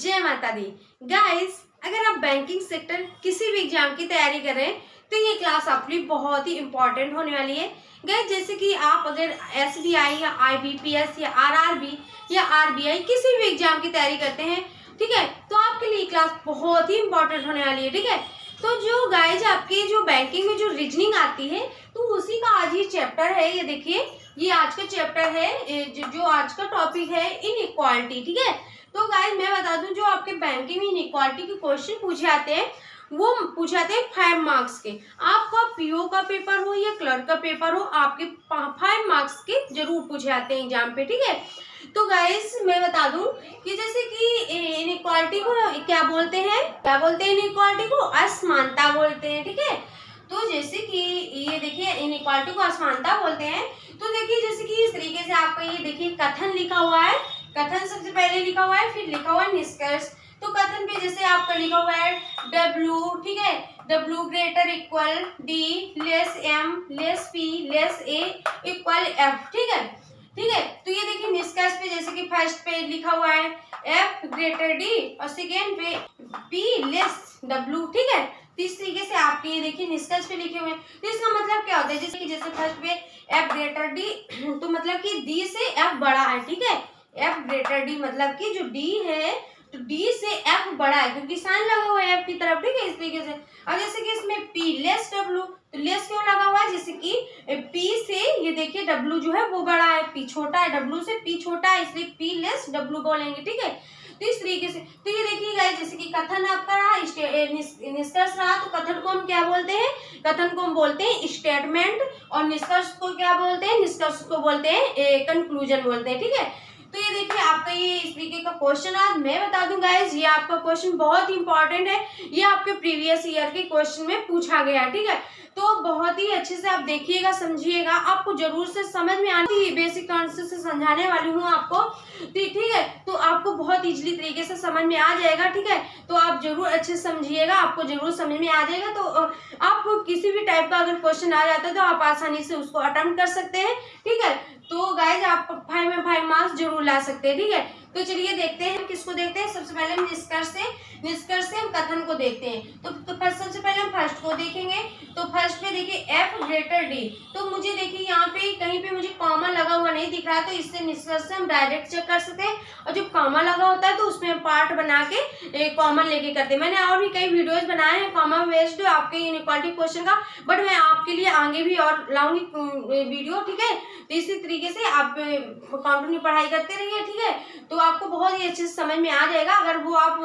जय माता दी। गाइस, अगर आप बैंकिंग सेक्टर किसी भी एग्जाम की तैयारी कर रहे हैं तो ये क्लास आपके लिए बहुत ही इंपॉर्टेंट होने वाली है। गाइस, जैसे कि आप अगर एसबीआई या आईबीपीएस या आरआरबी या आरबीआई किसी भी एग्जाम की तैयारी करते हैं, ठीक है, तो आपके लिए क्लास बहुत ही इंपॉर्टेंट होने वाली है। ठीक है, तो जो गाइस आपके जो बैंकिंग में जो रीजनिंग आती है तो उसी का आज ही चैप्टर है। ये देखिए, ये आज का चैप्टर है, जो आज का टॉपिक है इनइक्वालिटी। ठीक है, तो गाइस मैं बता दूं, जो आपके बैंकिंग में इनइक्वालिटी के क्वेश्चन पूछे आते हैं वो पूछे आते हैं 5 मार्क्स के। आपका पीओ का पेपर हो या क्लर्क का पेपर हो, आपके 5 मार्क्स के जरूर पूछे आते हैं एग्जाम पे। ठीक है, तो गाइस मैं बता दूं कि जैसे कि इनइक्वालिटी को क्या बोलते हैं, इनइक्वालिटी को असमानता बोलते हैं। ठीक है, तो जैसे कि ये देखिए इनइक्वालिटी को असमानता बोलते हैं। तो देखिए जैसे कि इस तरीके से आपका ये देखिए कथन लिखा हुआ है, कथन सबसे पहले लिखा हुआ है, फिर लिखा हुआ है निष्कर्ष। तो कथन पे जैसे आपका लिखा हुआ है W, ठीक है, W greater equal D less M less P less A equal F। ठीक है, तो ये देखिए निष्कर्ष पे जैसे कि फर्स्ट पे लिखा हुआ है F ग्रेटर D और सेकेंड पे P लेस W। ठीक है, तो इस तरीके से आपके ये देखिए निष्कर्ष पे लिखे हुए हैं। तो इसका मतलब क्या होता है, जैसे फर्स्ट पे F ग्रेटर D, तो मतलब कि D से F बड़ा है। ठीक है, F ग्रेटर D मतलब कि जो D है तो D से F बड़ा है, क्योंकि साइन लगा हुआ है F की तरफ। ठीक है, इस तरीके से। और जैसे कि इसमें P लेस W, तो लेस क्यों लगा हुआ है, जैसे कि P से ये देखिए W जो है वो बड़ा है, P छोटा है, W से P छोटा है, इसलिए P लेस W बोलेंगे। ठीक है, तो इस तरीके से। तो ये देखिए गाइस, जैसे कि कथन आपका रहा, निष्कर्ष रहा, तो कथन को हम क्या बोलते हैं, कथन को हम बोलते हैं स्टेटमेंट, और निष्कर्ष को क्या बोलते हैं, निष्कर्ष को बोलते हैं कंक्लूजन बोलते हैं। ठीक है, तो ये देखिए आपका ये इस तरीके का क्वेश्चन। आज मैं बता दूं गाइस, ये आपका क्वेश्चन बहुत ही इंपॉर्टेंट है, ये आपके प्रीवियस ईयर के क्वेश्चन में पूछा गया है। ठीक है, तो बहुत ही अच्छे से आप देखिएगा, समझिएगा, आपको जरूर से समझ में आती, बेसिक कॉन्सेप्ट से समझाने वाली हूँ आपको। ठीक है, तो आपको बहुत इजीली तरीके से समझ में आ जाएगा। ठीक है, तो आप जरूर अच्छे से समझिएगा, आपको जरूर समझ में आ जाएगा। तो आपको किसी भी टाइप का अगर क्वेश्चन आ जाता है तो आप आसानी से उसको अटेम्प्ट कर सकते हैं। ठीक है, तो गाइज आप 5 में 5 मार्क्स जरूर ला सकते हैं। ठीक है, तो चलिए देखते हैं किसको देखते हैं। सबसे पहले हम निष्कर्ष से हम कथन को देखते हैं। तो सबसे पहले हम फर्स्ट को देखेंगे। तो फर्स्ट पे देखिए F ग्रेटर D, तो मुझे देखिए यहाँ पे कहीं पे मुझे कॉमा लगा हुआ नहीं दिख रहा है, तो इससे निष्कर्ष से हम डायरेक्ट चेक कर सकते हैं। और जब कॉमा लगा होता है तो उसमें हम पार्ट बना के कॉमन लेके करते हैं। मैंने और भी कई वीडियोज बनाए हैं कॉमा बेस्ड आपके इनइक्वालिटी क्वेश्चन का, बट मैं आपके लिए आगे भी और लाऊंगी वीडियो। ठीक है, तो इसी तरीके से आप कंटिन्यू पढ़ाई करते रहिए। ठीक है, तो आपको बहुत ही अच्छे से समझ में आ जाएगा। अगर वो आप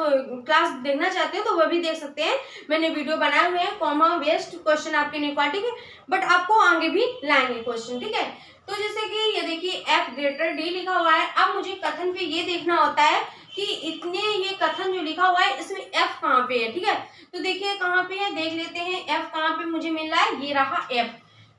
क्लास देखना चाहते हो तो वो भी देख सकते हैं, मैंने वीडियो बनाए हुए हैं कॉमा बेस्ड क्वेश्चन आपके इनइक्वालिटी के, बट आपको आगे भी लाएंगे क्वेश्चन। ठीक है, तो जैसे कि ये देखिए F ग्रेटर D लिखा हुआ है। अब मुझे कथन पे ये देखना होता है कि इतने ये कथन जो लिखा हुआ है इसमें F कहाँ पे है। ठीक है, तो देखिए कहाँ पे है, देख लेते हैं F कहाँ पे मुझे मिल रहा है, ये रहा F,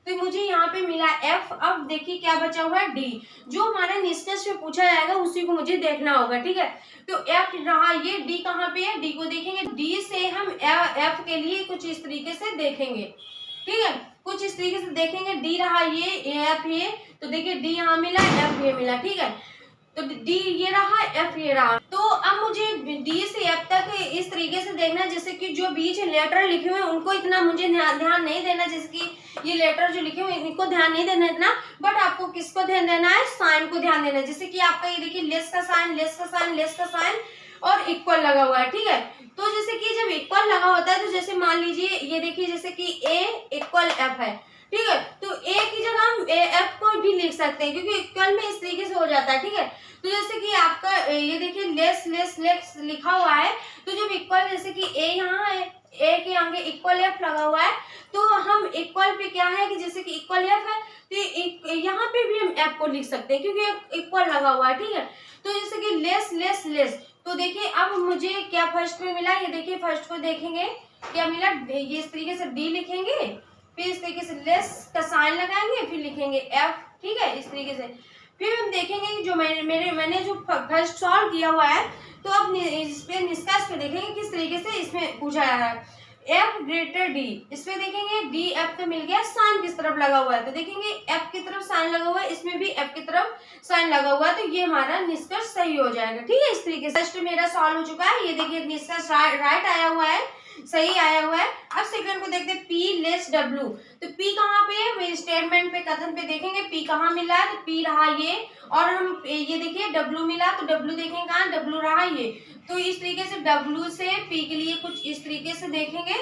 तो मुझे यहाँ पे मिला F। अब देखिए क्या बचा हुआ है D, जो हमारा निष्कर्ष में पूछा जाएगा उसी को मुझे देखना होगा। ठीक है, तो F रहा, ये D कहाँ पे है, D को देखेंगे। D से हम F के लिए कुछ इस तरीके से देखेंगे। ठीक है, कुछ इस तरीके से देखेंगे। D रहा, ये F ये, तो देखिए D यहाँ मिला, F ये मिला। ठीक है, तो D ये रहा, F ये रहा। तो अब मुझे D से F तक इस तरीके से देखना है, जैसे कि जो बीच लेटर लिखे हुए हैं उनको इतना मुझे ध्यान नहीं देना, जैसे कि ये लेटर जो लिखे हुए हैं इनको ध्यान नहीं देना इतना, बट आपको किसको ध्यान देना है, साइन को ध्यान देना है। जैसे कि आपका ये देखिए लेस का साइन, लेस का साइन, लेस का साइन और इक्वल लगा हुआ है। ठीक है, तो जैसे कि जब इक्वल लगा होता है तो जैसे मान लीजिए ये देखिए जैसे कि A इक्वल F है। ठीक है, तो A की जगह हम F को भी लिख सकते हैं, क्योंकि इक्वल में इस तरीके से हो जाता है। ठीक है, तो जैसे कि आपका ये देखिए लेस लेस लेस लिखा हुआ है, तो जब इक्वल जैसे कि A यहाँ है, A के आगे इक्वल F लगा हुआ है, तो हम इक्वल पे क्या है कि जैसे कि इक्वल F है तो यहाँ पे भी हम F को लिख सकते हैं क्योंकि इक्वल लगा हुआ है। ठीक है, तो जैसे कि लेस लेस लेस, तो देखिए अब मुझे क्या फर्स्ट में मिला, ये देखिए फर्स्ट को देखेंगे क्या मिला, ये इस तरीके से D लिखेंगे, फिर इस तरीके से लेस का साइन लगाएंगे, फिर लिखेंगे F। ठीक है, इस तरीके से फिर हम देखेंगे कि जो मैंने जो फर्स्ट सॉल्व किया हुआ है, तो अब इस पे निष्कर्ष पे देखेंगे किस तरीके से इसमें पूछा जा रहा है। एफ ग्रेटर डी, इसमें देखेंगे डी एफ पे मिल गया, साइन किस तरफ लगा हुआ है तो देखेंगे एफ की तरफ साइन लगा हुआ है, इसमें भी एफ की तरफ साइन लगा हुआ है, तो ये हमारा निष्कर्ष सही हो जाएगा। ठीक है, इस तरीके से फर्स्ट मेरा सॉल्व हो चुका है। ये देखिए निष्कर्ष राइट आया हुआ है, सही आया हुआ है। अब सेकंड को देखते हैं, P लेस W, तो P कहाँ पे है, मेरे स्टेटमेंट पे कथन पे देखेंगे P कहाँ मिला है, तो P रहा ये, और हम ये देखिए W मिला, तो W देखेंगे कहाँ, W रहा ये, तो इस तरीके से W से P के लिए कुछ इस तरीके से देखेंगे।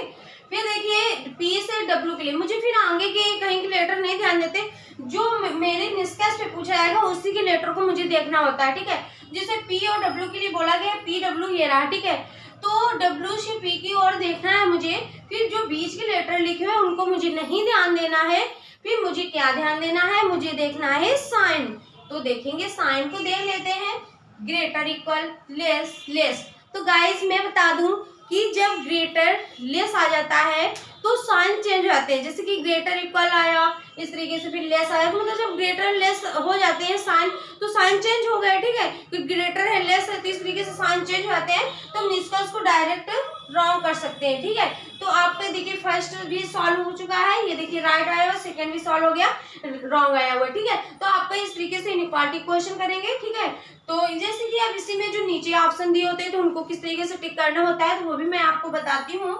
फिर देखिए P से W के लिए मुझे फिर आगे के कहीं के लेटर नहीं ध्यान देते, जो मेरे निष्कर्ष पे पूछा जाएगा उसी के लेटर को मुझे देखना होता है। ठीक है, जैसे P और W के लिए बोला गया P W ये रहा, ठीक है, तो W से P की ओर देखना है मुझे, फिर जो बीच के लेटर लिखे हुए उनको मुझे नहीं ध्यान देना है, फिर मुझे क्या ध्यान देना है, मुझे देखना है साइन, तो देखेंगे साइन को देख लेते हैं, ग्रेटर इक्वल लेस लेस। तो गाइस मैं बता दूं कि जब ग्रेटर लेस आ जाता है तो साइन चेंज हो जाते हैं, जैसे कि ग्रेटर इक्वल आया इस तरीके से, फिर लेस आया, तो मतलब जब ग्रेटर लेस हो जाते हैं साइन, तो साइन चेंज हो गया। ठीक है, कि ग्रेटर है लेस है, तो इस तरीके से साइन चेंज हो जाते हैं, तो निष्कर्ष को डायरेक्ट रॉन्ग कर सकते हैं। ठीक है, तो आपका देखिए फर्स्ट भी सॉल्व हो चुका है, ये देखिए राइट आया हुआ, सेकंड भी सॉल्व हो गया, रॉन्ग आया हुआ। ठीक है, तो आपका इस तरीके से इनइक्वालिटी क्वेश्चन करेंगे। ठीक है, तो जैसे कि अब इसी में जो नीचे ऑप्शन दिए होते हैं तो उनको किस तरीके से टिक करना होता है, तो वो भी मैं आपको बताती हूँ।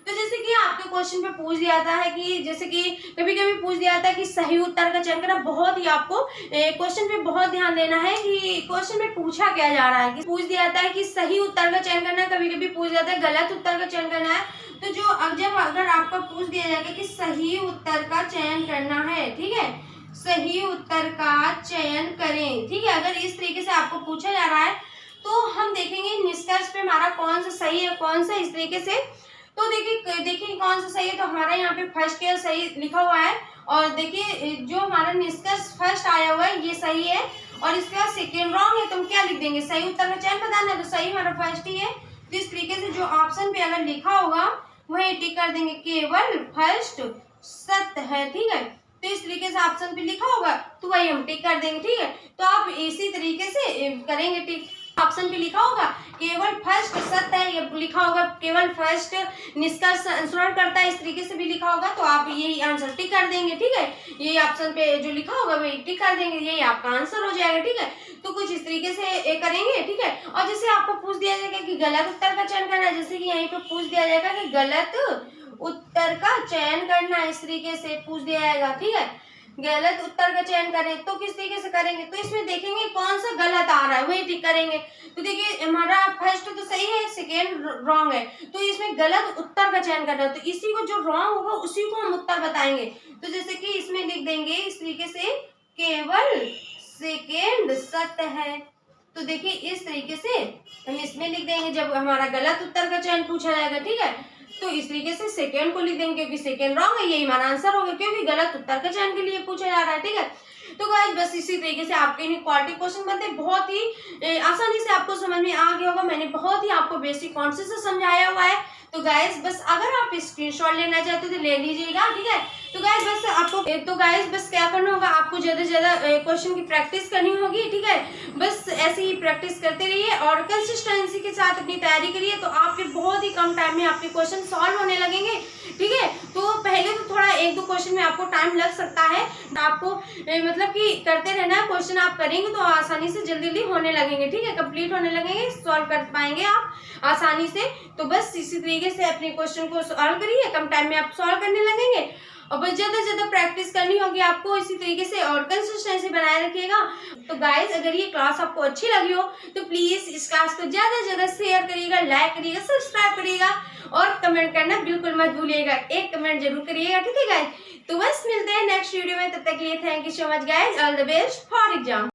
तो जैसे कि आपके क्वेश्चन पे पूछ दिया जाता है कि जैसे कि कभी कभी पूछ दिया जाता है कि सही उत्तर का चयन करना, बहुत ही आपको क्वेश्चन पे बहुत ध्यान देना है कि क्वेश्चन में पूछा क्या जा रहा है। कि पूछ दिया जाता है कि सही उत्तर का चयन करना, कभी कभी पूछ जाता है गलत उत्तर का चयन करना है, तो जो जब अगर आपका पूछ दिया जाएगा कि सही उत्तर का चयन करना है, ठीक है, सही उत्तर का चयन करें। ठीक है, अगर इस तरीके से आपको पूछा जा रहा है तो हम देखेंगे निष्कर्ष पे हमारा कौन सा सही है कौन सा इस तरीके से। तो देखिए कौन सा सही है, तो हमारा यहाँ पे फर्स्ट केयर सही लिखा हुआ है, और देखिए जो हमारा निष्कर्ष फर्स्ट आया हुआ है ये सही है, और इसके बाद सेकेंड रॉन्ग है, तो हम क्या लिख देंगे, सही उत्तर का चयन बताना है, तो सही हमारा फर्स्ट ही है। तो इस तरीके से जो ऑप्शन पे अगर लिखा होगा वही टिक कर देंगे, केवल फर्स्ट सत्य है। ठीक है, तो इस तरीके से ऑप्शन पे लिखा होगा तो वही हम टिक कर देंगे। ठीक है, तो आप इसी तरीके से करेंगे टिक, ऑप्शन पे लिखा होगा केवल फर्स्ट सत्य है, ये लिखा होगा केवल फर्स्ट निष्कर्ष अनुसरण करता है, इस तरीके से भी लिखा होगा, तो आप यही आंसर टिक कर देंगे। ठीक है, ये ऑप्शन पे जो लिखा होगा वही टिक कर देंगे, यही आपका आंसर हो जाएगा। ठीक है, तो कुछ इस तरीके से करेंगे। ठीक है, और जैसे आपको पूछ दिया जाएगा कि गलत उत्तर का चयन करना है, जैसे कि यहीं पे पूछ दिया जाएगा कि गलत उत्तर का चयन करना, इस तरीके से पूछ दिया जाएगा। ठीक है, गलत उत्तर का चयन करें तो किस तरीके से करेंगे, तो इसमें देखेंगे कौन सा गलत आ रहा है वही टिक करेंगे। तो देखिए हमारा फर्स्ट तो सही है, सेकेंड रॉन्ग है, तो इसमें गलत उत्तर का चयन करना है, तो इसी को जो रॉन्ग होगा उसी को हम उत्तर बताएंगे। तो जैसे कि इसमें लिख देंगे इस तरीके से, केवल सेकेंड सत्य है, तो देखिए इस तरीके से हम इसमें लिख देंगे जब हमारा गलत उत्तर का चयन पूछा जाएगा। ठीक है, तो इस तरीके से सेकेंड को लिख देंगे क्योंकि सेकेंड रॉन्ग है, यही हमारा आंसर होगा क्योंकि गलत उत्तर का चयन के लिए पूछा जा रहा है। ठीक है, तो गाइस बस इसी तरीके से आपके इनइक्वालिटी क्वेश्चन बनते हैं, बहुत ही आसानी से आपको समझ में आ गया होगा। मैंने बहुत ही आपको बेसिक कॉन्सेप्ट से समझाया हुआ है। तो गाइस बस अगर आप स्क्रीनशॉट लेना चाहते हो तो ले लीजिएगा। ठीक है, तो गाइस बस आपको क्या करना होगा, आपको ज्यादा से ज्यादा क्वेश्चन की प्रैक्टिस करनी होगी। ठीक है, बस ऐसे ही प्रैक्टिस करते रहिए और कंसिस्टेंसी के साथ अपनी तैयारी करिए, तो आपके बहुत ही कम टाइम में आपके क्वेश्चन सॉल्व होने लगेंगे। ठीक है, तो पहले तो थोड़ा एक दो क्वेश्चन में आपको टाइम लग सकता है, आपको मतलब कि करते रहना है, क्वेश्चन आप करेंगे तो आसानी से जल्दी जल्दी होने लगेंगे। ठीक है, कंप्लीट होने लगेंगे, सॉल्व कर पाएंगे आप आसानी से। तो बस इसी तरीके से अपने क्वेश्चन को सॉल्व करिए, कम टाइम में आप सॉल्व करने लगेंगे, और बस ज्यादा से ज्यादा प्रैक्टिस करनी होगी आपको इसी तरीके से, और कंसिस्टेंसी बनाए रखिएगा। तो गाइस अगर ये क्लास आपको अच्छी लगी हो तो प्लीज इस क्लास को ज्यादा से ज्यादा शेयर करिएगा, लाइक करिएगा, सब्सक्राइब करिएगा, और कमेंट करना बिल्कुल मत भूलिएगा, एक कमेंट जरूर करिएगा। ठीक है गाइस, तो बस मिलते हैं नेक्स्ट वीडियो में, तब तक के लिए thank you so much guys, all the best for exam.